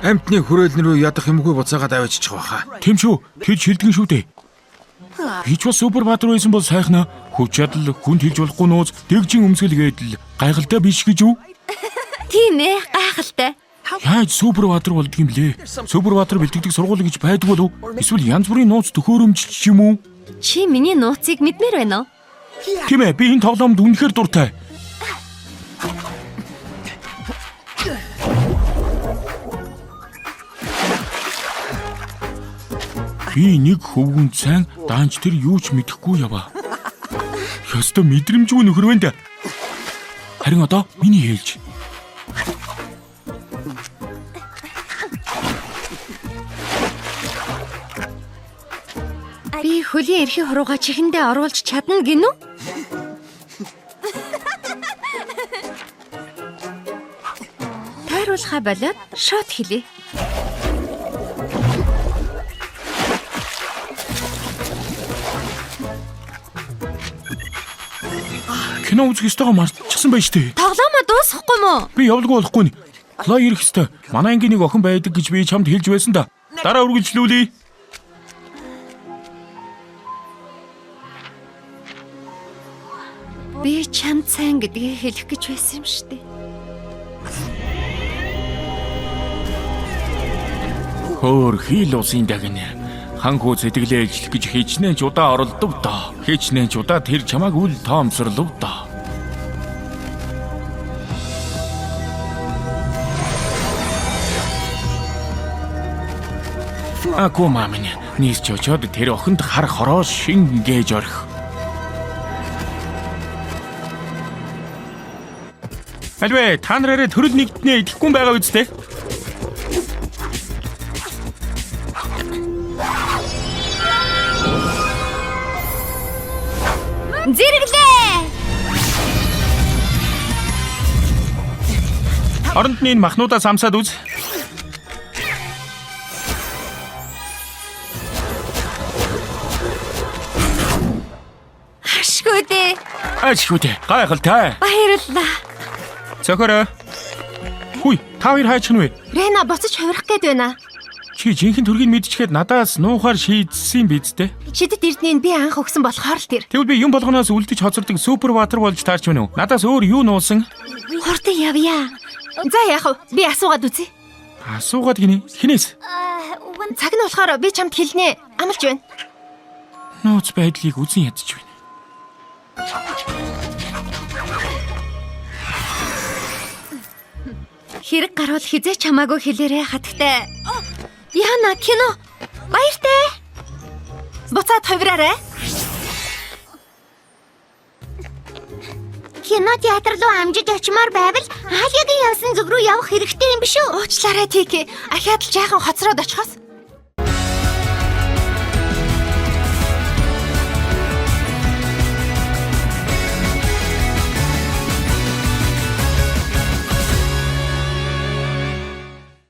Амьтны хүрээлэн рүү ядах юмгүй буцаагаад аваачих واخа. Тийм шүү. Тэр шилдэгэн шүү дээ. Би ч бас супер баатар байсан бол сайхна. Хөв чадал, хүнд хэлж болохгүй нууц, дэгжин өмсгөлгээд л гайхалтай биш гэж юу? Тийм ээ, гайхалтай. Яаж супер баатар болдг юм блэ? Супер баатар бэлтгэдэг сургууль гэж байдаг болов? Эсвэл янз бүрийн нууц төхөөрөмжч юм уу? Чи миний нууцыг мэдмээр байна уу? Тийм ээ, би энэ тоглоомд үнэхээр дуртай. Би нэг хөвгүн сайн даанч тэр юу ч мэдэхгүй яваа. Ёстой мэдрэмжгүй нөхөр байна да. Харин одоо миний хэлж. Би хөлийн эрхийн хурууга чихэндээ оруулж чадна гинүү? Тайруулахаа болоод шот хэлье. Кино үзэх ёстойгоо марцчихсан байж тээ. Тоглоомоо дуусгахгүй мүү? Би явуулгүй болохгүй нь. Лоо ирэх ёстой. Манай ангийн нэг охин байдаг гэж би чамд хэлж байсан да. Дараа үргэлжлүүлье. Би чамд сайн гэдгийг хэлэх гэж байсан юм шүү дээ. Хөр хил усын дагна. Ханхуу сэтгэлээ ижлэх гэж хичнээн ч удаа оролдов доо. Хичнээн ч удаа тэр чамааг үл тоомсорлов доо. Аку мамин нийс ч очоод тэр охинд харах хороос шин гээж орих. Альвэ та нараараа төрөл нэгтнээ идэхгүй байгаа үстэй. Зэрэглээ! Оронд нь махнуудаа самсаад үз. Ашгүй дээ. Ашгүй дээ. Гайхалтай. Баярлалаа. Цохороо. Хүй, та хоёр хайчих нь вэ? Рена буцаж хувирах гээд байна. Чи жинхэнэ төргийг мэдчихээд надаас нуухаар шийдсэн биз дээ. Шидэт эрднийг би анх өгсөн болохоор л тэр. Тэгвэл би юм болгоноос үлдэж хоцордог супер баатар болж таарч байна уу? Надаас өөр юу нуусан? Хурдан явъя. За яах вэ? Би асуугаад үзье. Асуугаад гинэ. Хинээс? Цаг нь болохоор би чамд хэлнэ. Амлаж байна. Нууц байдлыг үзэн ядчих байна. Хэрэг гарвал хизээч хамаагүй хэлээрээ хатагтай. Яна кино. Баяртай. Буцаад хувираарай. Кино театр руу амжиж очимоор байвал Алиагийн явсан зүг рүү явах хэрэгтэй юм биш үү? Уучлаарай Тики. Ахаад л жаахан хоцроод очихоос.